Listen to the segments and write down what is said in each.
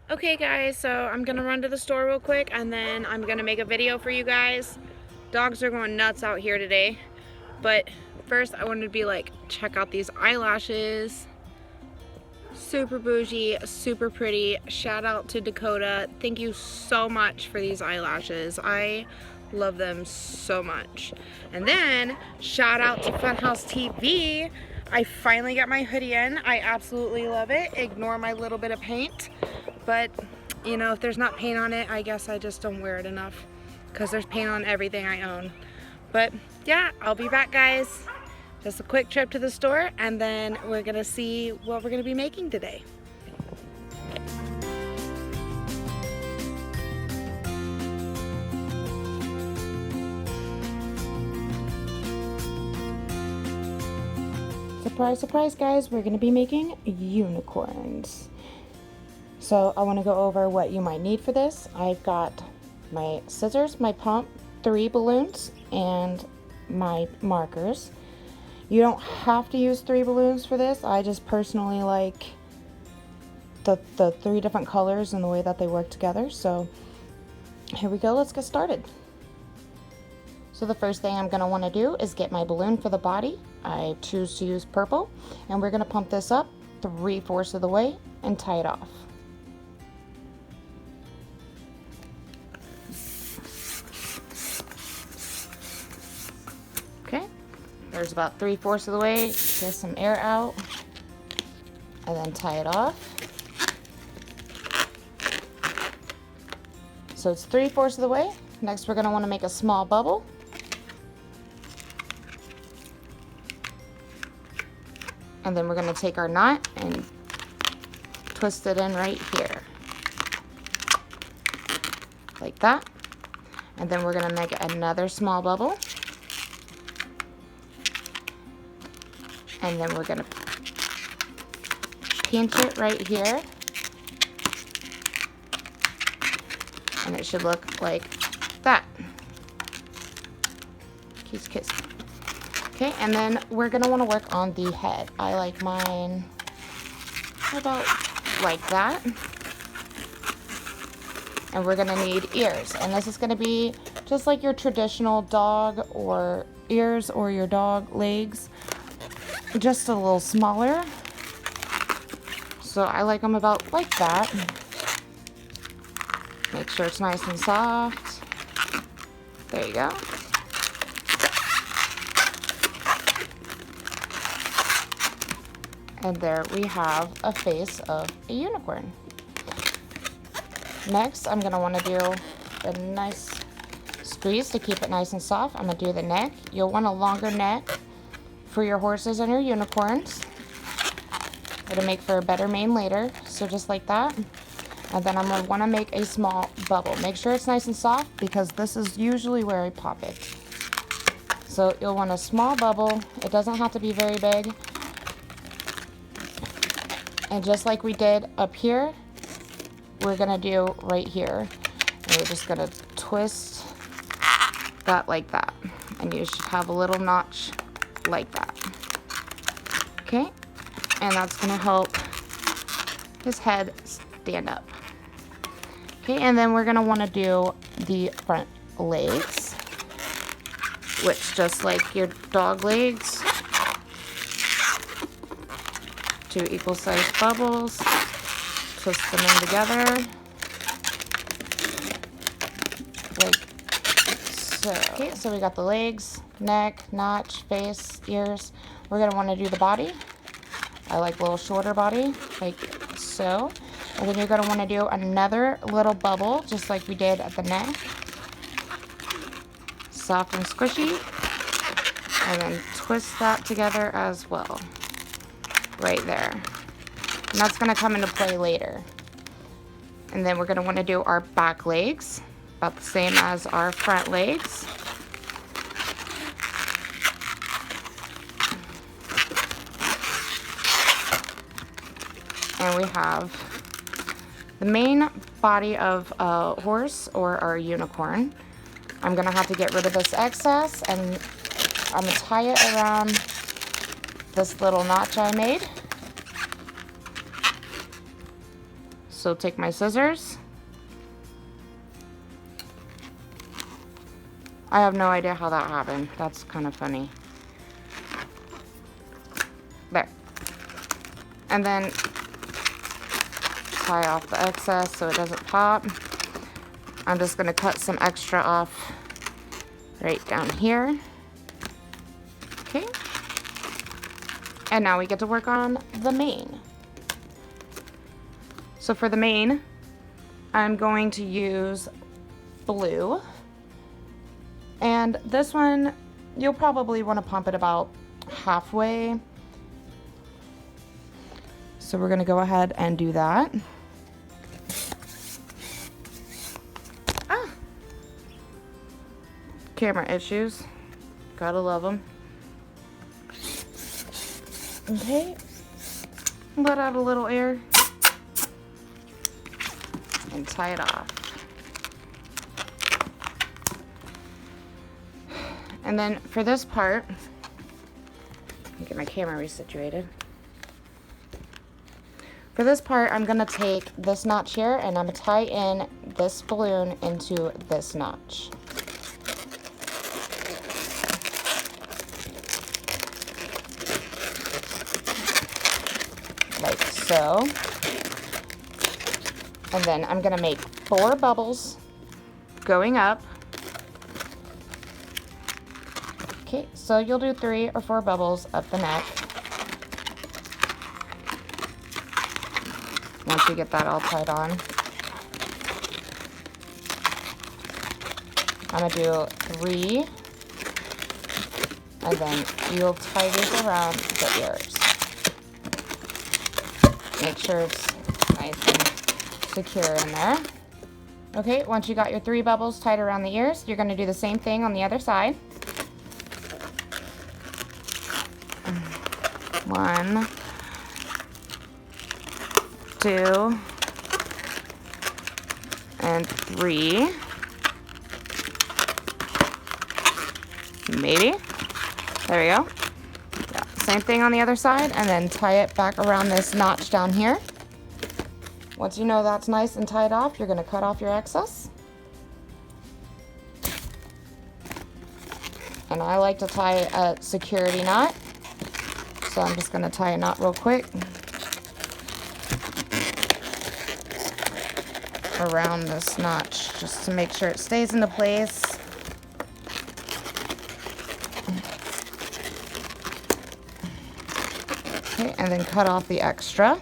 Okay guys, so I'm gonna run to the store real quick and then I'm gonna make a video for you guys. Dogs are going nuts out here today. But first I wanted to be like, check out these eyelashes. Super bougie, super pretty. Shout out to Dakota. Thank you so much for these eyelashes. I love them so much. And then shout out to Funhouse TV. I finally got my hoodie in. I absolutely love it. Ignore my little bit of paint. But you know, if there's not paint on it, I guess I just don't wear it enough because there's paint on everything I own. But yeah, I'll be back guys. Just a quick trip to the store and then we're gonna see what we're gonna be making today. Surprise, surprise guys, we're gonna be making unicorns. So I wanna go over what you might need for this. I've got my scissors, my pump, 3 balloons, and my markers. You don't have to use 3 balloons for this. I just personally like the 3 different colors and the way that they work together. So here we go, let's get started. So the first thing I'm gonna wanna do is get my balloon for the body. I choose to use purple, and we're gonna pump this up 3/4 of the way and tie it off. Okay, there's about 3/4 of the way. Get some air out, and then tie it off. So it's 3/4 of the way. Next, we're gonna wanna make a small bubble. And then we're gonna take our knot and twist it in right here. Like that. And then we're gonna make another small bubble. And then we're gonna pinch it right here. And it should look like that. Kiss, kiss. Okay, and then we're gonna wanna work on the head. I like mine about like that. And we're gonna need ears. And this is gonna be just like your traditional dog or ears or your dog legs, just a little smaller. So I like them about like that. Make sure it's nice and soft. There you go. And there we have a face of a unicorn. Next, I'm gonna wanna do a nice squeeze to keep it nice and soft. I'm gonna do the neck. You'll want a longer neck for your horses and your unicorns. It'll make for a better mane later, so just like that. And then I'm gonna wanna make a small bubble. Make sure it's nice and soft because this is usually where I pop it. So you'll want a small bubble. It doesn't have to be very big. And just like we did up here, we're gonna do right here. And we're just gonna twist that like that. And you should have a little notch like that. Okay? And that's gonna help his head stand up. Okay, and then we're gonna wanna do the front legs, which just like your dog legs, 2 equal sized bubbles, twist them in together, like so. Okay, so we got the legs, neck, notch, face, ears. We're gonna wanna do the body. I like a little shorter body, like so. And then you're gonna wanna do another little bubble, just like we did at the neck. Soft and squishy. And then twist that together as well. Right there. And that's gonna come into play later. And then we're gonna wanna do our back legs, about the same as our front legs. And we have the main body of a horse or our unicorn. I'm gonna have to get rid of this excess and I'm gonna tie it around this little notch I made. So take my scissors. I have no idea how that happened. That's kind of funny. There. And then tie off the excess so it doesn't pop. I'm just going to cut some extra off right down here. Okay. And now we get to work on the mane. So for the mane, I'm going to use blue. And this one, you'll probably want to pump it about halfway. So we're going to go ahead and do that. Camera issues. Gotta love them. Okay. Let out a little air. And tie it off. And then for this part, let me get my camera resituated. For this part, I'm gonna take this notch here and I'm gonna tie in this balloon into this notch. Like so. And then I'm gonna make 4 bubbles going up. Okay, so you'll do 3 or 4 bubbles up the neck. Once you get that all tied on. I'm gonna do 3. And then you'll tie these around the ears. Make sure it's nice and secure in there. Okay, once you got your 3 bubbles tied around the ears, you're going to do the same thing on the other side. 1, 2, and 3. Maybe. There we go. Yeah, same thing on the other side, and then tie it back around this notch down here. Once you know that's nice and tied off, you're going to cut off your excess. And I like to tie a security knot. So I'm just going to tie a knot real quick around this notch just to make sure it stays into place. Okay, and then cut off the extra.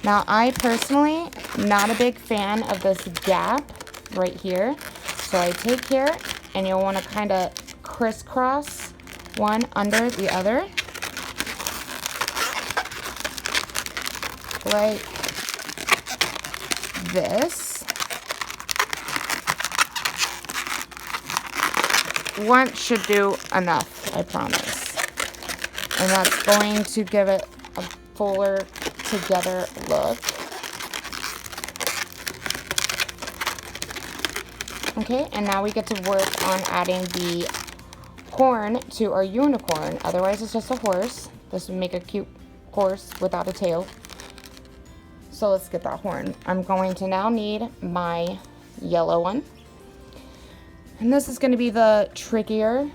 Now, I personally, not a big fan of this gap right here. So I take here, and you'll want to kind of crisscross one under the other. Like this. One should do enough, I promise. And that's going to give it a fuller together look. Okay, and now we get to work on adding the horn to our unicorn. Otherwise it's just a horse. This would make a cute horse without a tail. So let's get that horn. I'm going to now need my yellow one. And this is going to be the trickier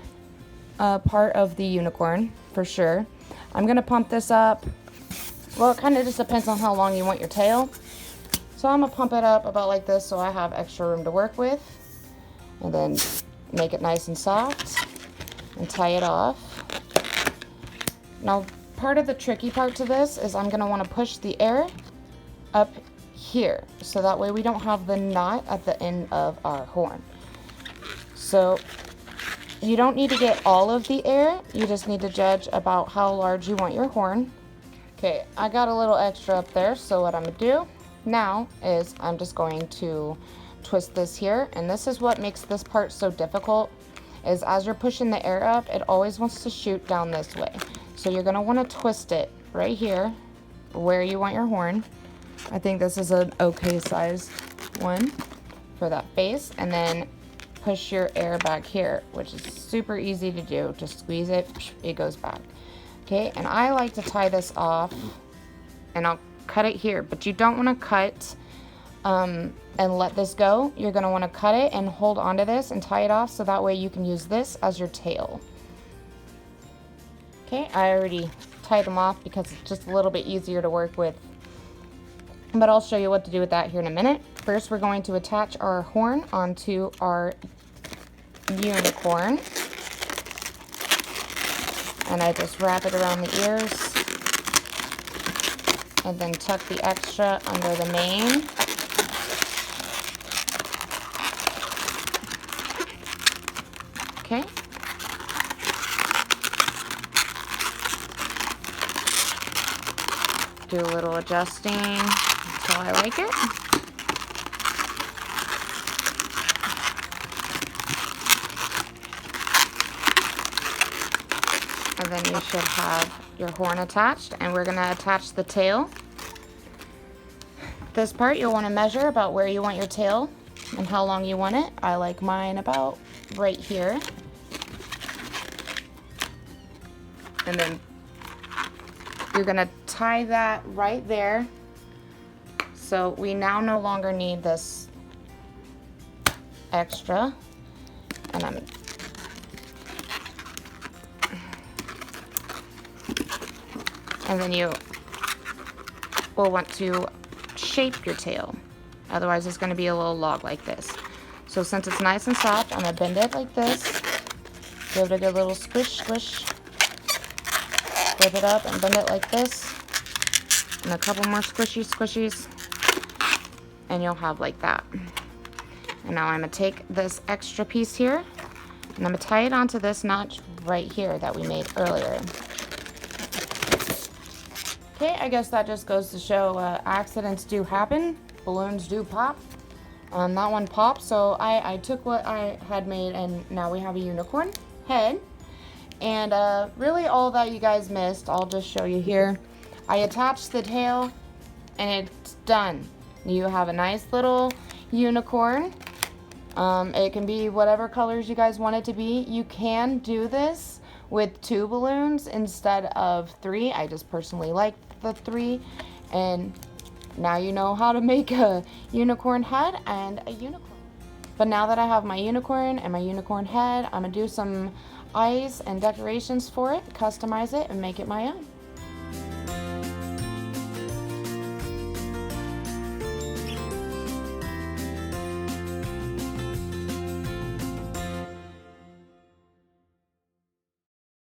part of the unicorn for sure. I'm going to pump this up. Well, it kind of just depends on how long you want your tail. So I'm going to pump it up about like this so I have extra room to work with. And then make it nice and soft and tie it off. Now, part of the tricky part to this is I'm going to want to push the air up here. So that way we don't have the knot at the end of our horn. So you don't need to get all of the air. You just need to judge about how large you want your horn. Okay, I got a little extra up there. So what I'm going to do now is I'm just going to twist this here. And this is what makes this part so difficult, is as you're pushing the air up, it always wants to shoot down this way. So you're going to want to twist it right here where you want your horn. I think this is an okay size one for that base. And then push your air back here, which is super easy to do. Just squeeze it, it goes back. Okay, and I like to tie this off, and I'll cut it here, but you don't want to cut and let this go. You're going to want to cut it and hold onto this and tie it off so that way you can use this as your tail. Okay, I already tied them off because it's just a little bit easier to work with. But I'll show you what to do with that here in a minute. First, we're going to attach our horn onto our unicorn. And I just wrap it around the ears. And then tuck the extra under the mane. Okay. Do a little adjusting until I like it. And then you should have your horn attached, and we're going to attach the tail. This part you'll want to measure about where you want your tail and how long you want it. I like mine about right here. And then you're going to tie that right there. So we now no longer need this extra. And then you will want to shape your tail. Otherwise it's going to be a little log like this. So since it's nice and soft, I'm going to bend it like this. Give it a good little squish, squish. Flip it up and bend it like this. And a couple more squishy squishies. And you'll have like that. And now I'm going to take this extra piece here. And I'm going to tie it onto this notch right here that we made earlier. Okay, I guess that just goes to show accidents do happen. Balloons do pop. That one popped, so I took what I had made and now we have a unicorn head. And really all that you guys missed, I'll just show you here. I attached the tail and it's done. You have a nice little unicorn. It can be whatever colors you guys want it to be. You can do this with 2 balloons instead of 3. I just personally like the 3. And now you know how to make a unicorn head and a unicorn. But now that I have my unicorn and my unicorn head, I'm going to do some eyes and decorations for it, customize it, and make it my own.